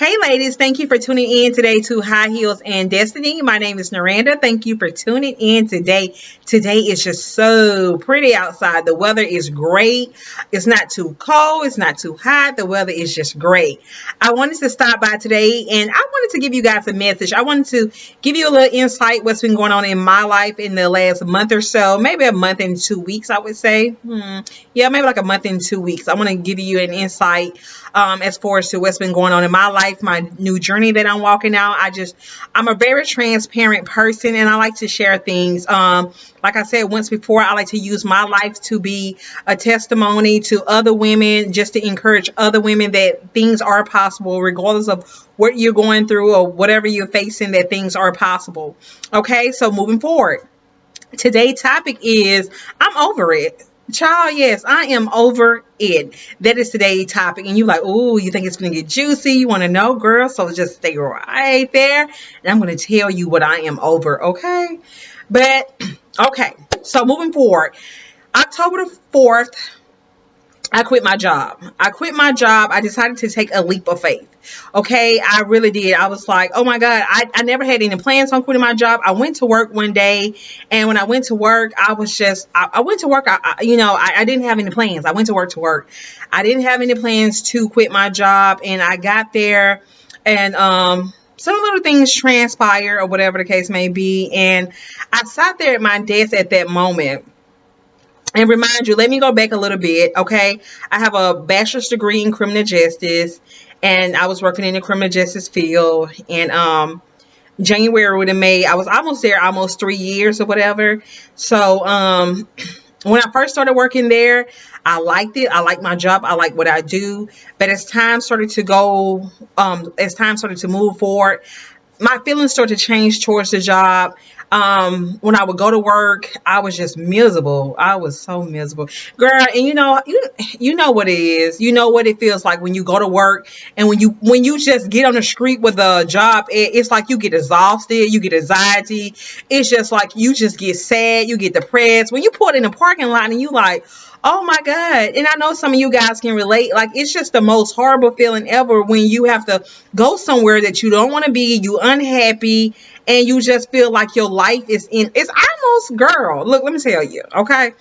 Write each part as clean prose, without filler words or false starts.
Hey, ladies, thank you for tuning in today to High Heels and Destiny. My name is Naranda. Thank you for tuning in today. Today is just so pretty outside. The weather is great. It's not too cold. It's not too hot. The weather is just great. I wanted to stop by today and I wanted to give you guys a message. I wanted to give you a little insight what's been going on in my life in the last month or so, maybe a month and 2 weeks, I would say. Yeah, maybe like a month and 2 weeks. I want to give you an insight as far as to what's been going on in my life, my new journey that I'm walking out. I'm a very transparent person and I like to share things. Like I said once before, I like to use my life to be a testimony to other women, just to encourage other women that things are possible, regardless of what you're going through or whatever you're facing, that things are possible. Okay, so moving forward. Today's topic is I'm over it. Child, yes, I am over it. That is today's topic. And you like, oh, you think it's going to get juicy? You want to know, girl? So just stay right there. And I'm going to tell you what I am over, okay? But, okay. So moving forward, October the 4th, I quit my job. I quit my job. I decided to take a leap of faith. Okay, I really did. I was like, oh my God, I never had any plans on quitting my job. I went to work one day, and when I went to work, I went to work. I didn't have any plans. I went to work to work. I didn't have any plans to quit my job, and I got there, and some little things transpire or whatever the case may be, and I sat there at my desk at that moment. And remind you, let me go back a little bit, okay? I have a bachelor's degree in criminal justice, and I was working in the criminal justice field. And January would have made, I was almost there, almost 3 years or whatever. So when I first started working there, I liked it. I liked my job. I like what I do. But as time started to go, as time started to move forward, my feelings started to change towards the job. When I would go to work, I was just miserable. I was so miserable, girl. And you know what it is. You know what it feels like when you go to work and when you just get on the street with a job. It's like you get exhausted, you get anxiety. It's just like you just get sad, you get depressed. When you pull it in the parking lot and you like, oh my God. And I know some of you guys can relate. Like, it's just the most horrible feeling ever when you have to go somewhere that you don't want to be, you unhappy, and you just feel like your life is it's almost, girl, look, let me tell you, okay?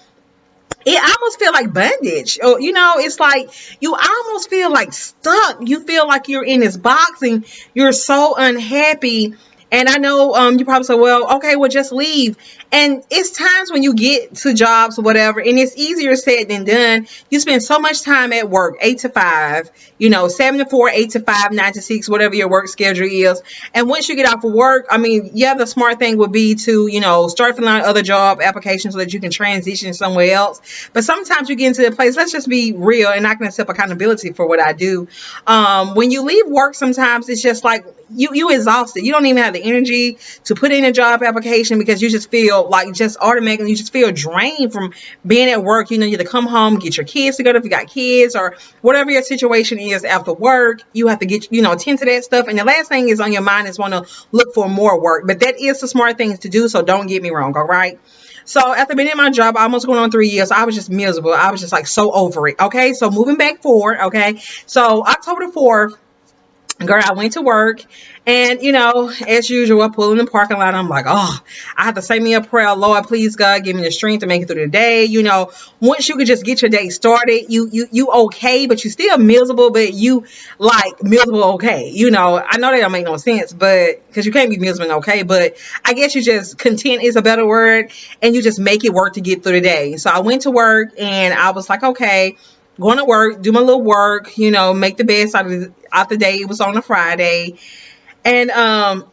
It almost feel like bondage. Or, it's like you almost feel like stuck. You feel like you're in this box and you're so unhappy. And I know you probably say, well, okay, well, just leave. And it's times when you get to jobs or whatever, and it's easier said than done. You spend so much time at work, 8 to 5, 7 to 4, 8 to 5, 9 to 6, whatever your work schedule is. And once you get off of work, I mean, yeah, the smart thing would be to, start filling out other job applications so that you can transition somewhere else. But sometimes you get into the place, let's just be real, and I can accept accountability for what I do. When you leave work, sometimes it's just like you exhausted. You don't even have the energy to put in a job application because you just feel like just automatically, you just feel drained from being at work. You have to come home, get your kids together if you got kids, or whatever your situation is after work. You have to get, attend to that stuff. And the last thing is on your mind is want to look for more work. But that is the smart thing to do. So don't get me wrong. All right. So after being in my job, almost going on 3 years, I was just miserable. I was just like so over it. Okay. So moving back forward. Okay. So October the 4th, girl, I went to work, and as usual, I pull in the parking lot. I'm like, oh, I have to say me a prayer. Lord, please, God, give me the strength to make it through the day. Once you could just get your day started, you okay, but you still miserable, but you like miserable okay. I know that don't make no sense, but because you can't be miserable okay, but I guess you just content is a better word, and you just make it work to get through the day. So I went to work, and I was like, okay, going to work, do my little work, make the best out the day. It was on a Friday. And I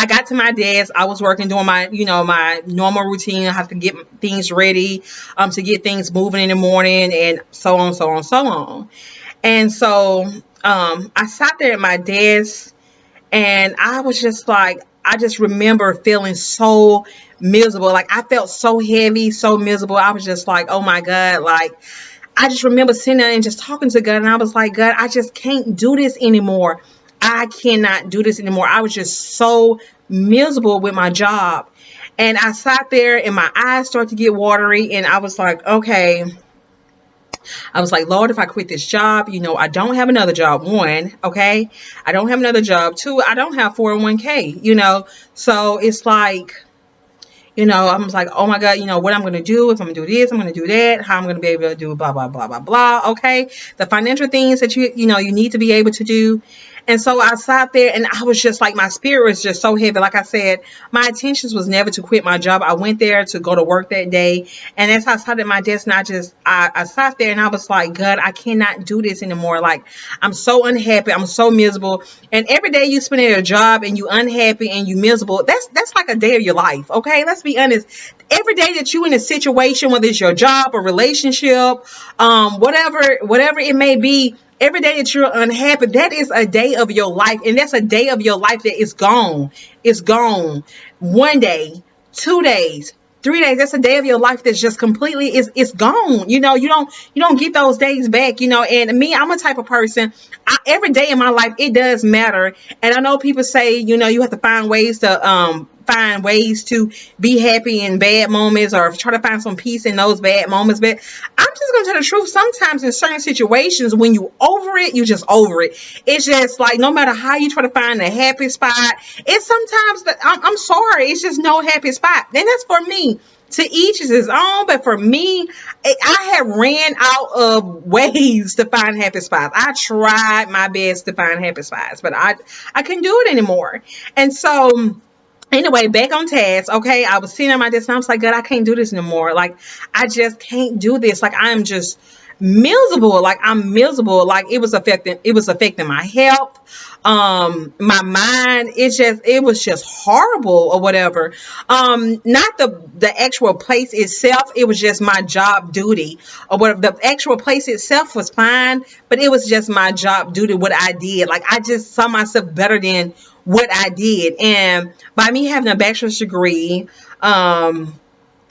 got to my desk. I was working, doing my, my normal routine. I have to get things ready, to get things moving in the morning, and so on, so on, so on. And so I sat there at my desk, and I was just like, I just remember feeling so miserable. Like, I felt so heavy, so miserable. I was just like, oh my God. Like, I just remember sitting there and just talking to God, and I was like, God, I just can't do this anymore. I cannot do this anymore. I was just so miserable with my job. And I sat there and my eyes started to get watery, and I was like, okay, I was like, Lord, if I quit this job, I don't have another job. One, okay, I don't have another job. Two, I don't have 401k, so it's like, I was like, oh my God, what I'm going to do, if I'm going to do this, I'm going to do that, how I'm going to be able to do blah, blah, blah, blah, blah. Okay. The financial things that you need to be able to do. And so I sat there and I was just like, my spirit was just so heavy. Like I said, my intentions was never to quit my job. I went there to go to work that day. And as I sat at my desk and I sat there and I was like, God, I cannot do this anymore. Like, I'm so unhappy. I'm so miserable. And every day you spend at a job and you unhappy and you miserable, that's like a day of your life. Okay. Let's be honest. Every day that you in a situation, whether it's your job or relationship, whatever it may be, every day that you're unhappy, that is a day of your life. And that's a day of your life that is gone. It's gone. 1 day, 2 days, 3 days. That's a day of your life that's just completely it's gone. You don't get those days back. And me, I'm a type of person. Every day in my life, it does matter. And I know people say, you have to find ways to be happy in bad moments or try to find some peace in those bad moments. But I'm just going to tell the truth. Sometimes in certain situations, when you over it, you just over it. It's just like, no matter how you try to find a happy spot, it's sometimes that I'm sorry, it's just no happy spot. And that's for me. To each is his own, but for me, I have ran out of ways to find happy spots. I tried my best to find happy spots, but I couldn't do it anymore. And so anyway, back on task. Okay, I was sitting at my desk and I was like, God, I can't do this anymore. Like, I just can't do this. Like, I'm just miserable. Like, I'm miserable. Like, it was affecting my health, my mind. It was just horrible or whatever. Not the actual place itself. It was just my job duty or whatever. The actual place itself was fine, but it was just my job duty, what I did. Like, I just saw myself better than what I did. And by me having a bachelor's degree,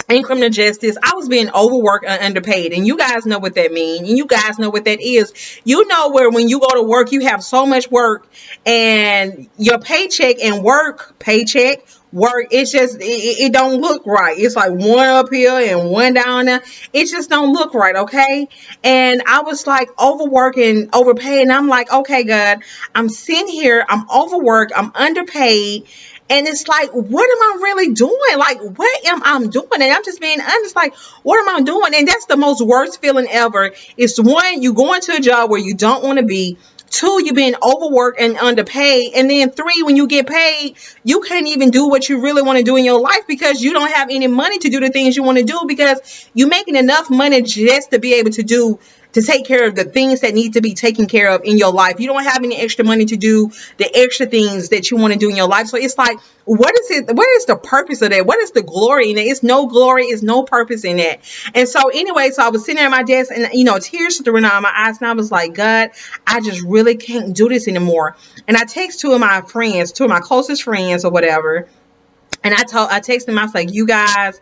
in criminal justice, I was being overworked and underpaid. And you guys know what that means. And you guys know what that is. Where when you go to work, you have so much work and your paycheck and work, it's just, it don't look right. It's like one up here and one down there. It just don't look right. Okay. And I was like overworked and overpaid. And I'm like, okay, God, I'm sitting here. I'm overworked. I'm underpaid. And it's like, what am I really doing? Like, what am I doing? And I'm just being honest, like, what am I doing? And that's the most worst feeling ever. It's one, you go into a job where you don't want to be. Two, you're being overworked and underpaid. And then three, when you get paid, you can't even do what you really want to do in your life because you don't have any money to do the things you want to do because you're making enough money just to be able to take care of the things that need to be taken care of in your life. You don't have any extra money to do the extra things that you want to do in your life. So it's like, what is it? What is the purpose of that? What is the glory in it? It's no glory. It's no purpose in that. And so anyway, so I was sitting there at my desk and, tears started out of my eyes. And I was like, God, I just really can't do this anymore. And I text two of my closest friends or whatever. And I texted them, I was like, you guys,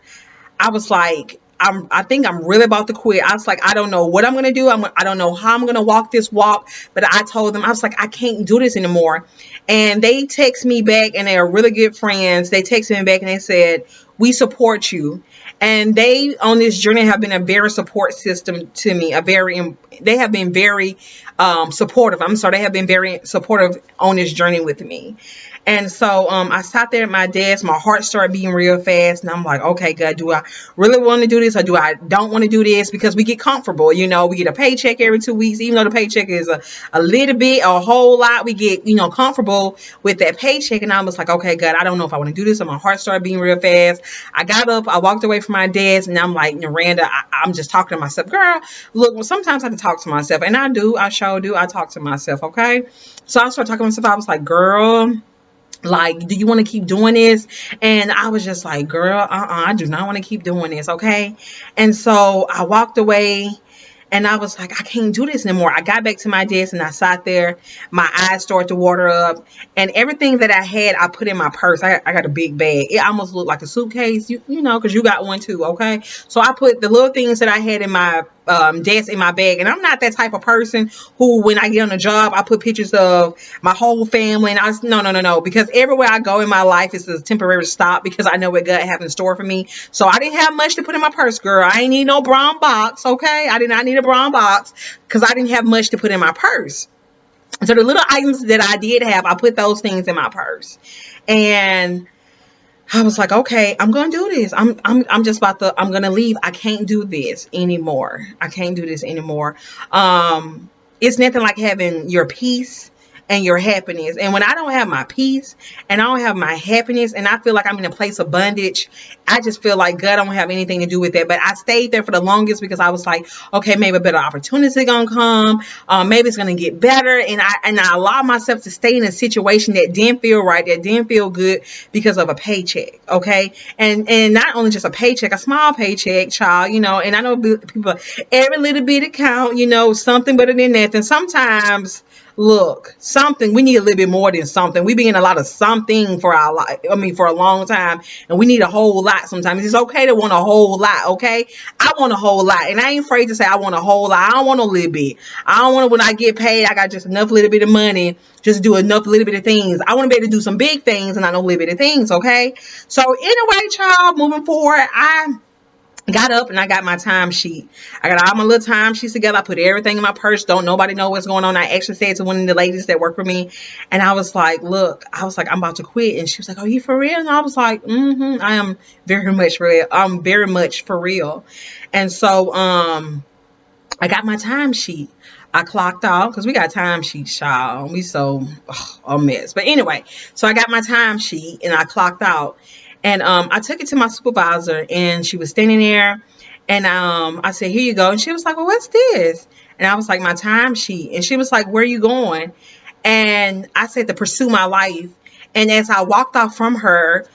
I was like, I think I'm really about to quit. I was like, I don't know what I'm going to do. I don't know how I'm going to walk this walk. But I told them, I was like, I can't do this anymore. And they text me back, and they are really good friends. They texted me back and they said, we support you. And they, on this journey, have been a very support system to me. They have been very supportive. I'm sorry, they have been very supportive on this journey with me. And so I sat there at my desk. My heart started beating real fast. And I'm like, okay, God, do I really want to do this or do I don't want to do this? Because we get comfortable. We get a paycheck every 2 weeks. Even though the paycheck is a little bit, a whole lot, we get, comfortable with that paycheck. And I was like, okay, God, I don't know if I want to do this. And my heart started beating real fast. I got up. I walked away from my desk. And I'm like, Miranda, I'm just talking to myself. Girl, look, sometimes I have to talk to myself. And I do. I sure do. I talk to myself, okay? So I started talking to myself. I was like, girl, like, do you want to keep doing this? And I was just like, girl, I do not want to keep doing this, okay? And so I walked away and I was like, I can't do this anymore. I got back to my desk and I sat there. My eyes started to water up. And everything that I had, I put in my purse. I got a big bag. It almost looked like a suitcase, because you got one too, okay? So I put the little things that I had in my desk in my bag. And I'm not that type of person who, when I get on a job, I put pictures of my whole family. And no. Because everywhere I go in my life is a temporary stop, because I know what God have in store for me. So I didn't have much to put in my purse, girl. I ain't need no brown box, okay? I did not need a brown box because I didn't have much to put in my purse. So the little items that I did have, I put those things in my purse. And I was like, okay, I'm gonna do this. I'm just about to, I'm gonna leave. I can't do this anymore. I can't do this anymore. It's nothing like having your peace and your happiness. And when I don't have my peace and I don't have my happiness and I feel like I'm in a place of bondage, I just feel like God don't have anything to do with that. But I stayed there for the longest because I was like, okay, maybe a better opportunity gonna come. Maybe it's gonna get better. And I allowed myself to stay in a situation that didn't feel right, that didn't feel good because of a paycheck. Okay. And not only just a paycheck, a small paycheck, child, and I know people, every little bit of count, something better than nothing. Sometimes, look, something, we need a little bit more than something. We be in a lot of something for our life. I mean, for a long time, and we need a whole lot sometimes. It's okay to want a whole lot, okay? I want a whole lot, and I ain't afraid to say I want a whole lot. I don't want a little bit. I don't want to, when I get paid, I got just enough little bit of money just to do enough little bit of things. I want to be able to do some big things and not no little bit of things, okay? So anyway, child, moving forward, I got up and I got my timesheet. I got all my little timesheets together. I put everything in my purse. Don't nobody know what's going on. I actually said to one of the ladies that work for me, and I was like, look, I'm about to quit. And she was like, are you for real? And I was like, I am very much for real. I'm very much for real. And so I got my timesheet. I clocked out because we got timesheets, y'all. We so a mess. But anyway, so I got my timesheet and I clocked out. And I took it to my supervisor, and she was standing there, and I said, here you go. And she was like, well, what's this? And I was like, my timesheet. And she was like, where are you going? And I said, to pursue my life. And as I walked off from her,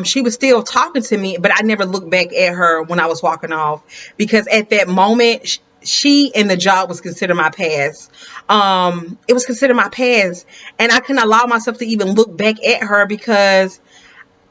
she was still talking to me, but I never looked back at her when I was walking off, because at that moment, she and the job was considered my past. It was considered my past, and I couldn't allow myself to even look back at her, because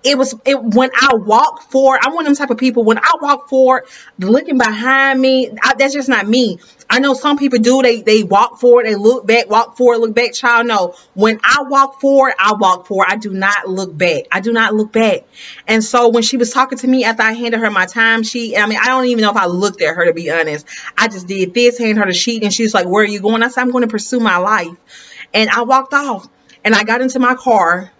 when I walk forward, I'm one of them type of people. When I walk forward, looking behind me, that's just not me. I know some people do. They walk forward, they look back, walk forward, look back. Child, no. When I walk forward, I walk forward. I do not look back. I do not look back. And so when she was talking to me after I handed her my timesheet, I mean, I don't even know if I looked at her, to be honest. I just did this, handed her the sheet, and she was like, where are you going? I said, I'm going to pursue my life. And I walked off, and I got into my car.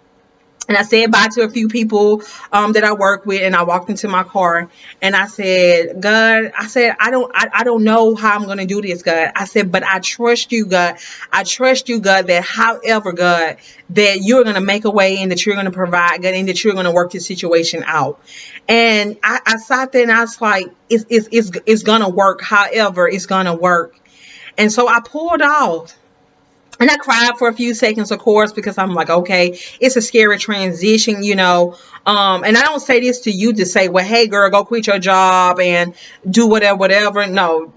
And I said bye to a few people that I work with, and I walked into my car, and I said, God, I said, I don't know how I'm going to do this, God. I said, but I trust you, God. I trust you, God, that however, God, that you're going to make a way, and that you're going to provide, God, and that you're going to work this situation out. And I sat there, and I was like, it's going to work. However, it's going to work. And so I pulled off. And I cried for a few seconds, of course, because I'm like, okay, it's a scary transition, And I don't say this to you to say, well, hey, girl, go quit your job and do whatever. No,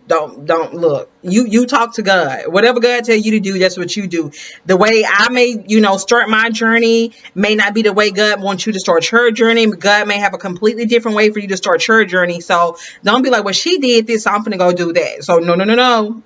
don't look. You talk to God. Whatever God tell you to do, that's what you do. The way I may, start my journey may not be the way God wants you to start your journey. God may have a completely different way for you to start your journey. So don't be like, well, she did this, so I'm going to go do that. So no.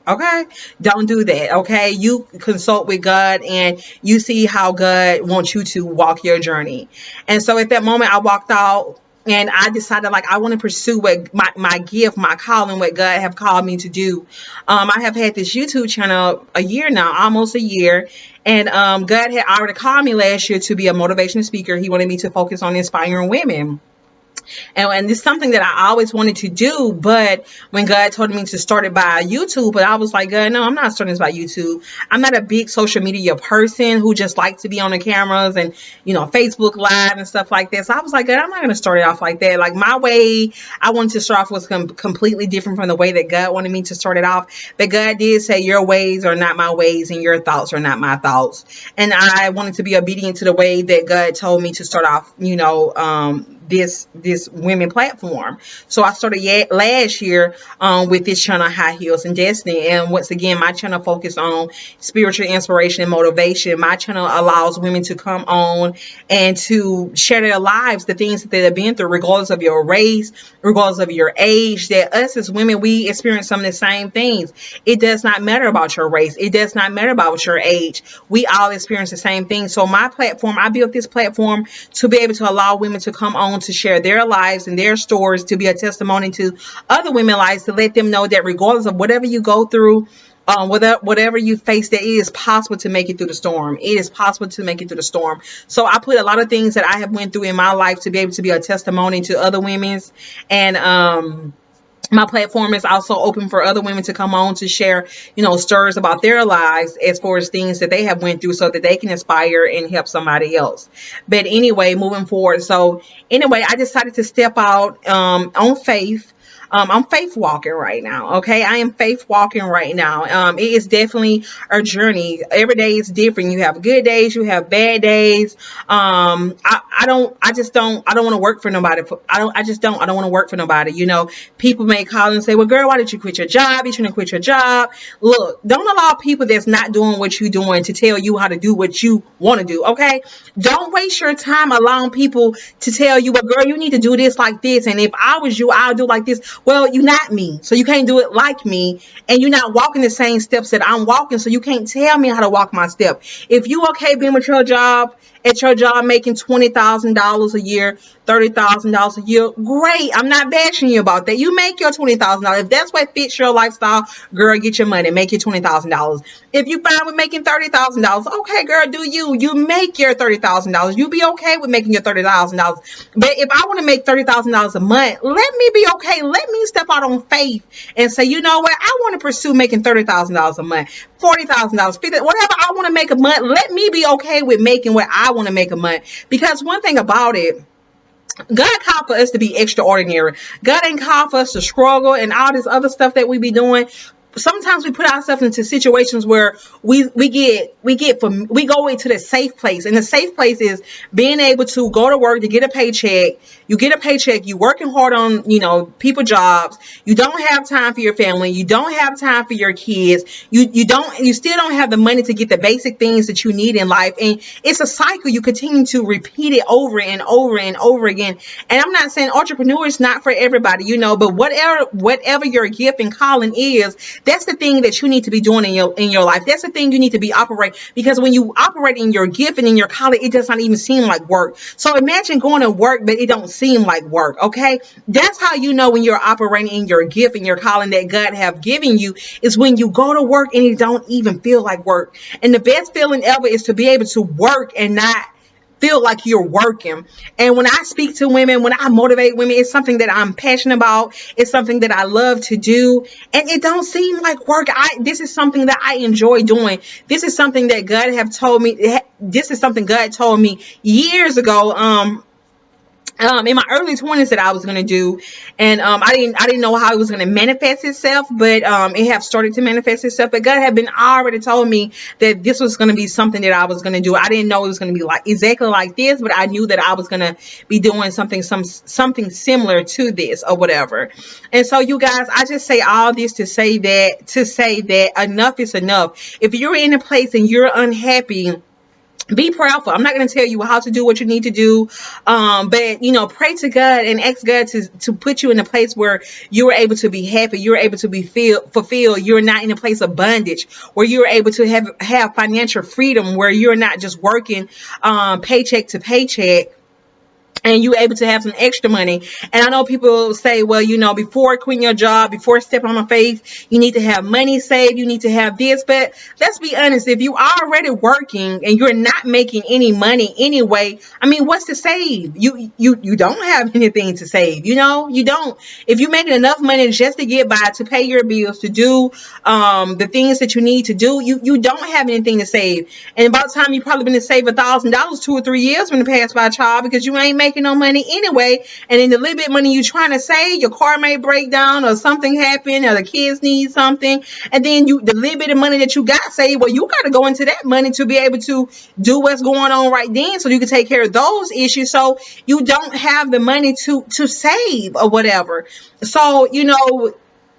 Okay, don't do that. Okay, you consult with God, and you see how God wants you to walk your journey. And so at that moment, I walked out, and I decided, like, I want to pursue what my gift, my calling, what God have called me to do. I have had this YouTube channel a year now, almost a year. And God had already called me last year to be a motivational speaker. He wanted me to focus on inspiring women. And it's something that I always wanted to do, but when God told me to start it by YouTube, but I was like, God, no, I'm not starting this by YouTube. I'm not a big social media person who just likes to be on the cameras and, Facebook Live and stuff like that. So I was like, God, I'm not going to start it off like that. Like, my way I wanted to start off was completely different from the way that God wanted me to start it off. But God did say, your ways are not my ways, and your thoughts are not my thoughts. And I wanted to be obedient to the way that God told me to start off, this women platform. So I started last year with this channel, High Heels and Destiny. And once again, my channel focused on spiritual inspiration and motivation. My channel allows women to come on and to share their lives, the things that they've been through, regardless of your race, regardless of your age. That us as women, we experience some of the same things. It does not matter about your race. It does not matter about your age. We all experience the same thing. So my platform, I built this platform to be able to allow women to come on to share their lives and their stories, to be a testimony to other women's lives, to let them know that regardless of whatever you go through, whatever you face, that it is possible to make it through the storm. It is possible to make it through the storm. So I put a lot of things that I have went through in my life to be able to be a testimony to other women's. And my platform is also open for other women to come on to share, stories about their lives as far as things that they have went through, so that they can inspire and help somebody else. But anyway, moving forward. So anyway, I decided to step out on faith. I'm faith walking right now. Okay. I am faith walking right now. It is definitely a journey. Every day is different. You have good days, you have bad days. I don't want to work for nobody. I don't want to work for nobody. People may call and say, well, girl, why did you quit your job? You shouldn't quit your job. Look, don't allow people that's not doing what you're doing to tell you how to do what you want to do. Okay. Don't waste your time allowing people to tell you, well, girl, you need to do this like this. And if I was you, I'll do like this. Well, you're not me, so you can't do it like me, and you're not walking the same steps that I'm walking, so you can't tell me how to walk my step. If you okay being with your job, at your job making $20,000 a year, $30,000 a year, great. I'm not bashing you about that. You make your $20,000. If that's what fits your lifestyle, girl, get your money, make your $20,000. If you fine with making $30,000, okay, girl, do you? You make your $30,000. You be okay with making your $30,000. But if I want to make $30,000 a month, let me be okay. Let me step out on faith and say, you know what? I want to pursue making $30,000 a month, $40,000, $50,000, whatever I want to make a month. Let me be okay with making what I want to make a month. Because one thing about it, God called for us to be extraordinary. God ain't called for us to struggle and all this other stuff that we be doing. Sometimes we put ourselves into situations where we go into the safe place, and the safe place is being able to go to work to get a paycheck. You get a paycheck. You working hard on people jobs. You don't have time for your family. You don't have time for your kids. You still don't have the money to get the basic things that you need in life, and it's a cycle. You continue to repeat it over and over and over again. And I'm not saying entrepreneur is not for everybody, but whatever your gift and calling is, that's the thing that you need to be doing in your life. That's the thing you need to be operating, because when you operate in your gift and in your calling, it does not even seem like work. So imagine going to work, but it don't seem like work. Okay. That's how you know when you're operating in your gift and your calling that God have given you, is when you go to work and it don't even feel like work. And the best feeling ever is to be able to work and not feel like you're working. And when I speak to women, when I motivate women, it's something that I'm passionate about. It's something that I love to do, and it don't seem like work. This is something that I enjoy doing. This is something that God have told me. This is something God told me years ago. In my early 20s that I was going to do. And I didn't know how it was going to manifest itself, but it have started to manifest itself. But God had been already told me that this was going to be something that I was going to do. I didn't know it was going to be like exactly like this, but I knew that I was going to be doing something similar to this or whatever. And so you guys, I just say all this to say that enough is enough. If you're in a place and you're unhappy, be prayerful. I'm not going to tell you how to do what you need to do. But, pray to God and ask God to put you in a place where you're able to be happy. You're able to be fulfilled. You're not in a place of bondage, where you're able to have financial freedom, where you're not just working paycheck to paycheck, and you able to have some extra money. And I know people say, well, before quitting your job, before stepping on faith, you need to have money saved. You need to have this. But let's be honest. If you are already working and you're not making any money anyway, what's to save? You don't have anything to save. You don't. If you're making enough money just to get by, to pay your bills, to do the things that you need to do, you don't have anything to save. And about the time you probably been to save $1,000 2 or 3 years from the past by, child, because you ain't making making no money anyway. And then the little bit of money you trying to save, your car may break down or something happen or the kids need something. And then the little bit of money that you got saved, well, you got to go into that money to be able to do what's going on right then so you can take care of those issues. So you don't have the money to save or whatever. So,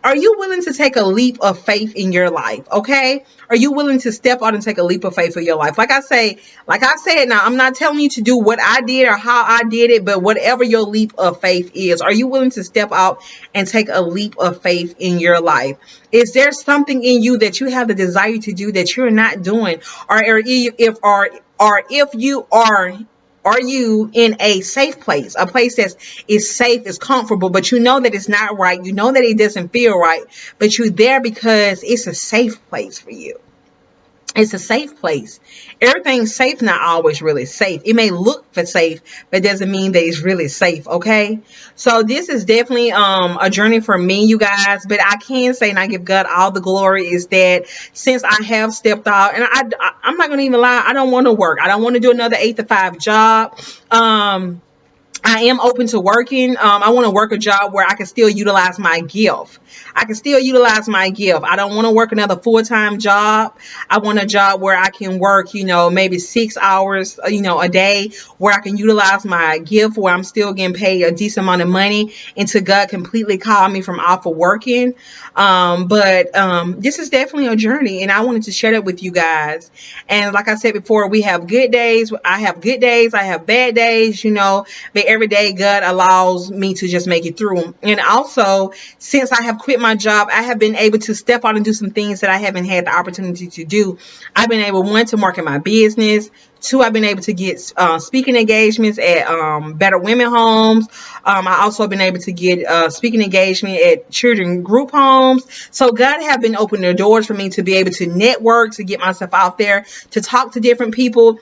are you willing to take a leap of faith in your life? Okay. Are you willing to step out and take a leap of faith for your life? Like I said, now I'm not telling you to do what I did or how I did it, but whatever your leap of faith is, are you willing to step out and take a leap of faith in your life? Is there something in you that you have the desire to do that you're not doing? Or if you are you in a safe place, a place that is safe, is comfortable, but you know that it's not right, you know that it doesn't feel right, but you're there because it's a safe place for you. It's a safe place. Everything's safe, not always really safe. It may look for safe, but doesn't mean that it's really safe, okay? So this is definitely a journey for me, you guys, but I can say, and I give God all the glory, is that since I have stepped out, and I'm not going to even lie, I don't want to work. I don't want to do another 8 to 5 job. I am open to working. I want to work a job where I can still utilize my gift. I don't want to work another full-time job. I want a job where I can work, maybe 6 hours, a day, where I can utilize my gift, where I'm still getting paid a decent amount of money until God completely called me from off of working. But this is definitely a journey, and I wanted to share that with you guys. And like I said before, we have good days. I have good days. I have bad days, but every day God allows me to just make it through. And also, since I have quit my job, I have been able to step out and do some things that I haven't had the opportunity to do. I've been able, one, to market my business. Two, I've been able to get speaking engagements at Better Women Homes. I also been able to get speaking engagement at children group homes. So God have been opening the doors for me to be able to network, to get myself out there, to talk to different people.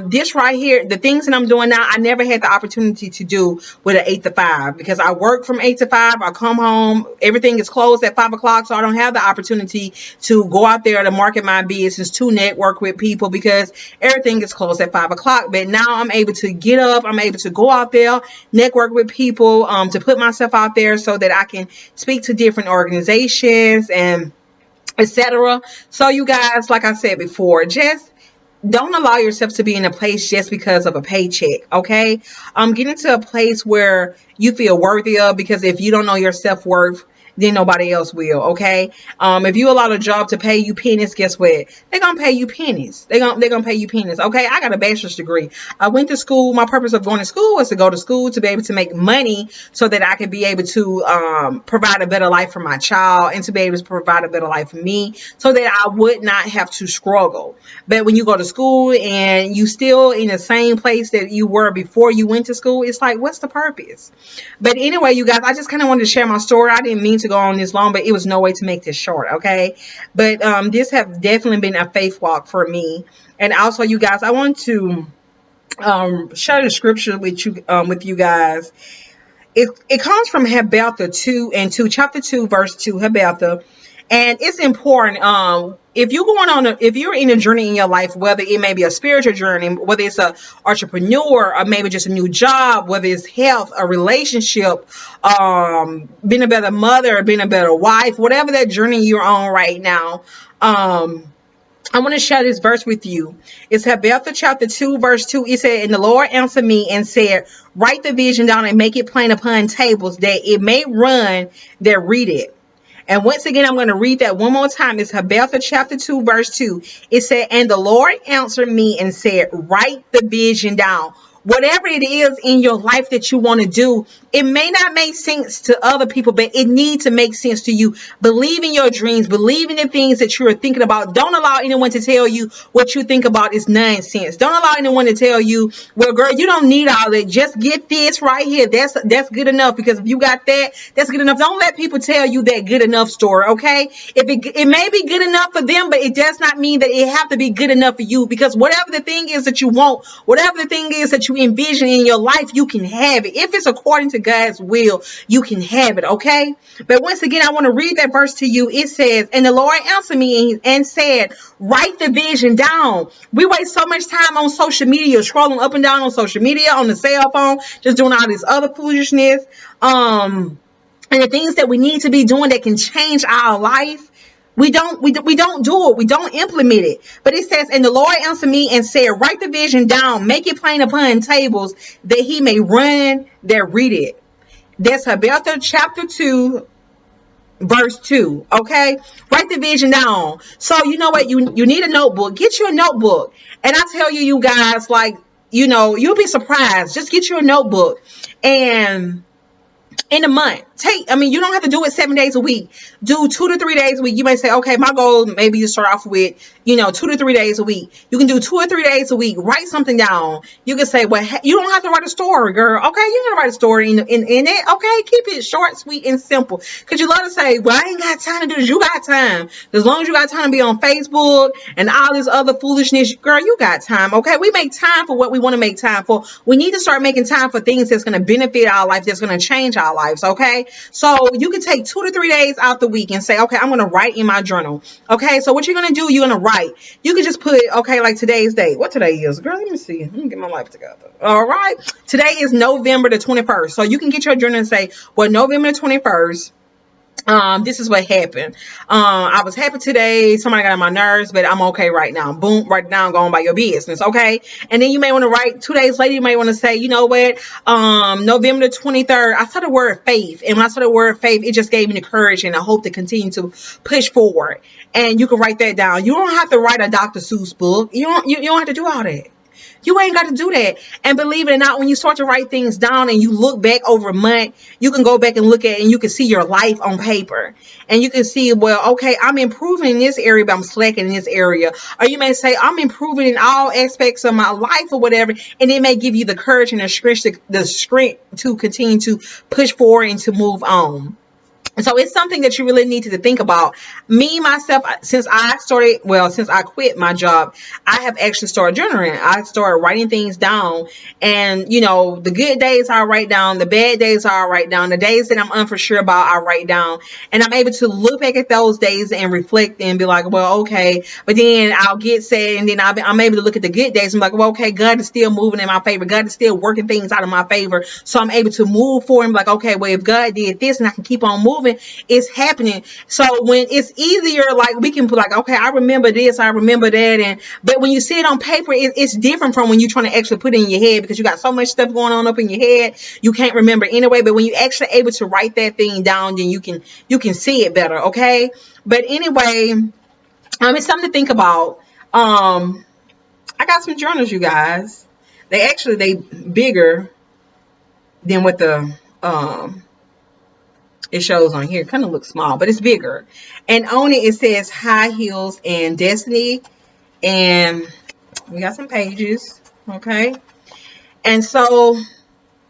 This right here, the things that I'm doing now, I never had the opportunity to do with an 8 to 5, because I work from 8 to 5. I come home, everything is closed at 5 o'clock, so I don't have the opportunity to go out there to market my business, to network with people, because everything is closed at 5 o'clock. But now I'm able to get up, I'm able to go out there, network with people, to put myself out there so that I can speak to different organizations and etc. So you guys, like I said before, just don't allow yourself to be in a place just because of a paycheck, okay? Get into a place where you feel worthy of, because if you don't know your self-worth, then nobody else will, okay? If you allow a job to pay you pennies, guess what? They're gonna pay you pennies. They're gonna pay you pennies, okay? I got a bachelor's degree. I went to school. My purpose of going to school was to go to school to be able to make money so that I could be able to provide a better life for my child, and to be able to provide a better life for me, so that I would not have to struggle. But when you go to school and you still in the same place that you were before you went to school, it's like, what's the purpose? But anyway, you guys, I just kind of wanted to share my story. I didn't mean to go on this long, but it was no way to make this short, okay? But this have definitely been a faith walk for me. And also, you guys, I want to share the scripture with you guys. It comes from Habakkuk 2:2, chapter 2, verse 2, Habakkuk. And it's important. If you're in a journey in your life, whether it may be a spiritual journey, whether it's a entrepreneur, or maybe just a new job, whether it's health, a relationship, being a better mother, being a better wife, whatever that journey you're on right now, I want to share this verse with you. It's Habakkuk chapter 2, verse 2. It said, "And the Lord answered me and said, write the vision down and make it plain upon tables, that it may run that read it." And once again, I'm going to read that one more time. It's Habakkuk chapter 2, verse 2. It said, "And the Lord answered me and said, write the vision down." Whatever it is in your life that you want to do, it may not make sense to other people, but it needs to make sense to you. Believe in your dreams. Believe in the things that you're thinking about. Don't allow anyone to tell you what you think about is nonsense. Don't allow anyone to tell you, well, girl, you don't need all that. Just get this right here. That's good enough, because if you got that, that's good enough. Don't let people tell you that good enough story, okay? If it may be good enough for them, but it does not mean that it have to be good enough for you, because whatever the thing is that you want, whatever the thing is that you you envision in your life, you can have it. If it's according to God's will, you can have it, okay? But once again, I want to read that verse to you. It says, and the Lord answered me and said, write the vision down. We waste so much time on social media, scrolling up and down on social media, on the cell phone, just doing all this other foolishness. And the things that we need to be doing that can change our life, we don't do it. We don't implement it. But it says, and the Lord answered me and said, write the vision down, make it plain upon tables, that he may run that read it. That's Habakkuk chapter 2, verse 2. Okay, write the vision down. So you know what, you need a notebook. Get you a notebook. And I tell you, you guys, like, you'll be surprised. Just get you a notebook, and in a month, you don't have to do it 7 days a week. Do 2 to 3 days a week. You may say, okay, my goal, maybe you start off with, 2 to 3 days a week. You can do 2 or 3 days a week. Write something down. You can say, well, you don't have to write a story, girl. Okay, you're going to write a story in it. Okay, keep it short, sweet, and simple. Because you love to say, well, I ain't got time to do this. You got time. As long as you got time to be on Facebook and all this other foolishness, girl, you got time. Okay, we make time for what we want to make time for. We need to start making time for things that's going to benefit our life, that's going to change our lives, okay? So you can take 2 to 3 days out the week and say, okay, I'm going to write in my journal. Okay, so what you're going to do, you're going to write. You can just put, okay, like today's date. What today is? Girl, let me see. Let me get my life together. All right. Today is November the 21st. So you can get your journal and say, well, November the 21st. This is what happened. I was happy today. Somebody got on my nerves, but I'm okay right now. Boom, write it down, go on by your business, okay? And then you may want to write 2 days later, you may want to say, you know what? November the 23rd, I saw the word faith. And when I saw the word faith, it just gave me the courage and I hope to continue to push forward. And you can write that down. You don't have to write a Dr. Seuss book. You don't have to do all that. You ain't got to do that. And believe it or not, when you start to write things down and you look back over a month, you can go back and look at it and you can see your life on paper. And you can see, well, okay, I'm improving in this area, but I'm slacking in this area. Or you may say, I'm improving in all aspects of my life or whatever. And it may give you the courage and the strength to continue to push forward and to move on. So it's something that you really need to think about. Me, myself, since I quit my job, I have actually started journaling. I started writing things down. And, the good days I write down, the bad days I write down, the days that I'm unsure about, I write down. And I'm able to look back at those days and reflect and be like, well, okay. But then I'll get sad, and then I'm able to look at the good days and be like, well, okay, God is still moving in my favor. God is still working things out of my favor. So I'm able to move forward and be like, okay, well, if God did this and I can keep on moving, it's happening. So when it's easier, like we can put like, okay, I remember this, I remember that, but when you see it on paper, it's different from when you're trying to actually put it in your head, because you got so much stuff going on up in your head, you can't remember anyway. But when you actually able to write that thing down, then you can see it better. Okay. But anyway, it's something to think about. I got some journals, you guys. They bigger than what the it shows on here. It kind of looks small, but it's bigger. And on it says High Heels and Destiny. And we got some pages. Okay. And so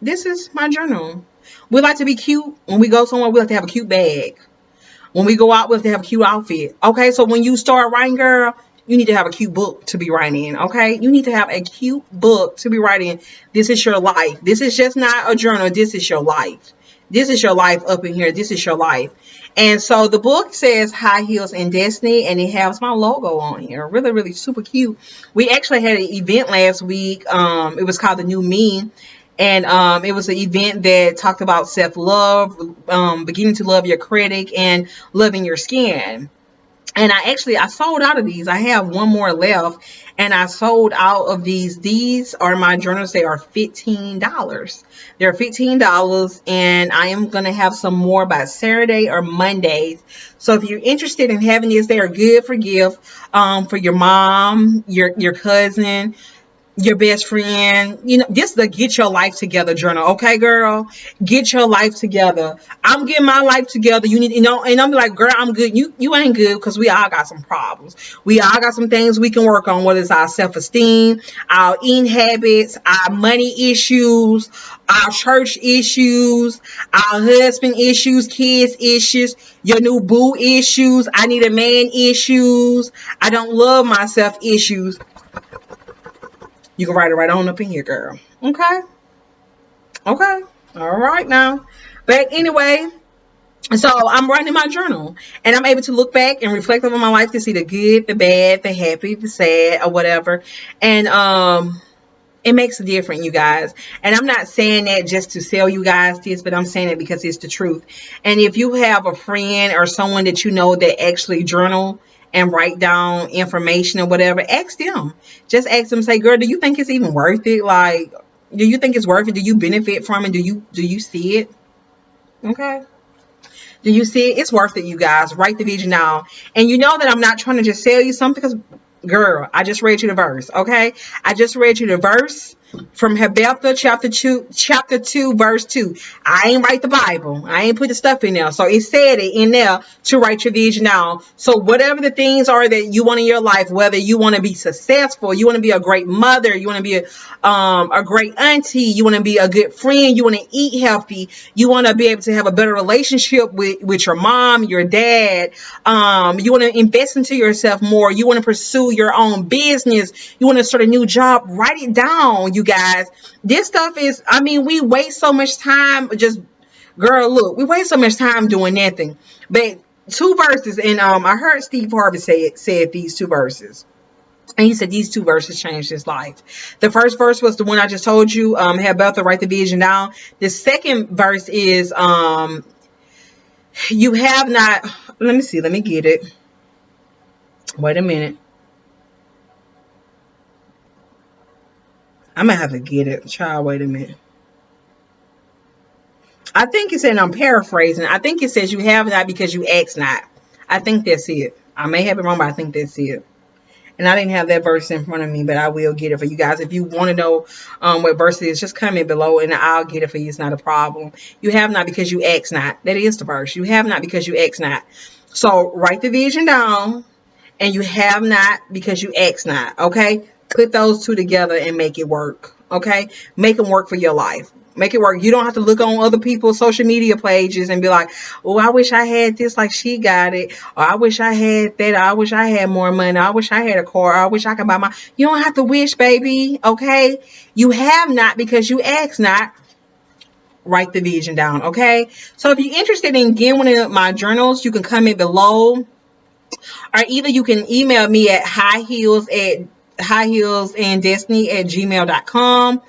this is my journal. We like to be cute. When we go somewhere, we like to have a cute bag. When we go out, we have to have a cute outfit. Okay. So when you start writing, girl, you need to have a cute book to be writing in. Okay. You need to have a cute book to be writing. This is your life. This is just not a journal. This is your life. This is your life up in here. This is your life. And so the book says High Heels and Destiny, and it has my logo on here. Really, really super cute. We actually had an event last week. It was called The New Me. And it was an event that talked about self-love, beginning to love your critic, and loving your skin. And I sold out of these. I have one more left, and I sold out of these. These are my journals. They are $15. They're $15, and I am going to have some more by Saturday or Monday. So if you're interested in having these, they are good for gift, for your mom, your cousin, your best friend, just the get your life together journal. Okay, girl, get your life together. I'm getting my life together. You need, and I'm like, girl, I'm good. You ain't good, because we all got some problems. We all got some things we can work on, whether it's our self-esteem, our eating habits, our money issues, our church issues, our husband issues, kids issues, your new boo issues, I need a man issues, I don't love myself issues. You can write it right on up in here, girl. Okay. Okay. All right now. But anyway, so I'm writing my journal and I'm able to look back and reflect on my life to see the good, the bad, the happy, the sad, or whatever. And it makes a difference, you guys. And I'm not saying that just to sell you guys this, but I'm saying it because it's the truth. And if you have a friend or someone that you know that actually journal and write down information or whatever, ask them. Just ask them, say, girl, do you think it's even worth it? Like, do you think it's worth it? Do you benefit from it? Do you see it? Okay. Do you see it? It's worth it, you guys. Write the vision down. And you know that I'm not trying to just sell you something because, girl, I just read you the verse, okay? I just read you the verse from Habakkuk chapter 2, verse 2. I ain't write the Bible. I ain't put the stuff in there. So it said it in there to write your vision down. So whatever the things are that you want in your life, whether you want to be successful, you want to be a great mother, you want to be a great auntie, you want to be a good friend, you want to eat healthy, you want to be able to have a better relationship with your mom, your dad, you want to invest into yourself more, you want to pursue your own business, you want to start a new job, write it down, you guys. This stuff is, I mean, we waste so much time just, girl, look, we waste so much time doing nothing. But two verses, and I heard Steve Harvey said these two verses. And he said these two verses changed his life. The first verse was the one I just told you, have Bethel write the vision down. The second verse is, you have not, let me see, let me get it. Wait a minute. I'm going to have to get it. Child, wait a minute. I think it said, I'm paraphrasing, I think it says you have not because you ask not. I think that's it. I may have it wrong, but I think that's it. And I didn't have that verse in front of me, but I will get it for you guys. If you want to know what verse it is, just comment below and I'll get it for you. It's not a problem. You have not because you ask not. That is the verse. You have not because you ask not. So write the vision down, and you have not because you ask not. Okay? Put those two together and make it work. Okay? Make them work for your life. Make it work. You don't have to look on other people's social media pages and be like, oh, I wish I had this like she got it. Or I wish I had that. Or I wish I had more money. Or I wish I had a car. Or I wish I could buy my. You don't have to wish, baby. Okay? You have not because you ask not. Write the vision down. Okay? So if you're interested in getting one of my journals, you can comment below. Or either you can email me at highheelsanddestiny@gmail.com.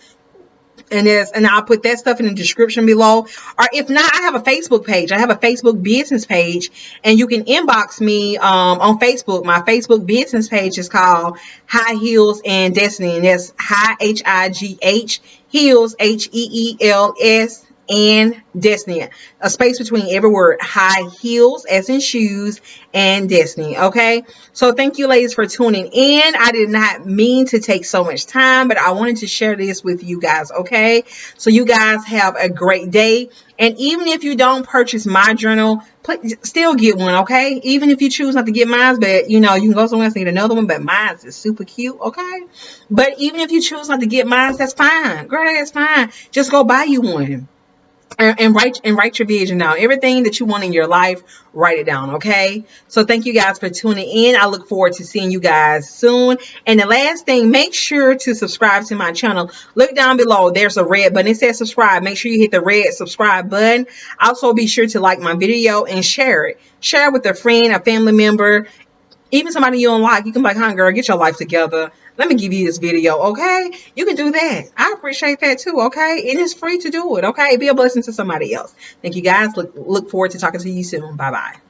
And I'll put that stuff in the description below. Or if not, I have a Facebook page. I have a Facebook business page, and you can inbox me on Facebook. My Facebook business page is called High Heels and Destiny, and that's High HIGH Heels HEELS and Destiny. A space between every word. High heels, as in shoes, and Destiny. Okay. So thank you, ladies, for tuning in. I did not mean to take so much time, but I wanted to share this with you guys. Okay. So you guys have a great day. And even if you don't purchase my journal, still get one. Okay. Even if you choose not to get mine, but you can go somewhere else and get another one. But mine is super cute. Okay. But even if you choose not to get mine, that's fine. Girl, that's fine. Just go buy you one. And write your vision down. Everything that you want in your life, write it down. Okay. So thank you guys for tuning in. I look forward to seeing you guys soon. And the last thing, make sure to subscribe to my channel. Look down below. There's a red button. It says subscribe. Make sure you hit the red subscribe button. Also be sure to like my video and share it. Share it with a friend, a family member, even somebody you don't like. You can be like, huh, girl, get your life together. Let me give you this video, okay? You can do that. I appreciate that too, okay? And it's free to do it, okay? Be a blessing to somebody else. Thank you guys. Look forward to talking to you soon. Bye-bye.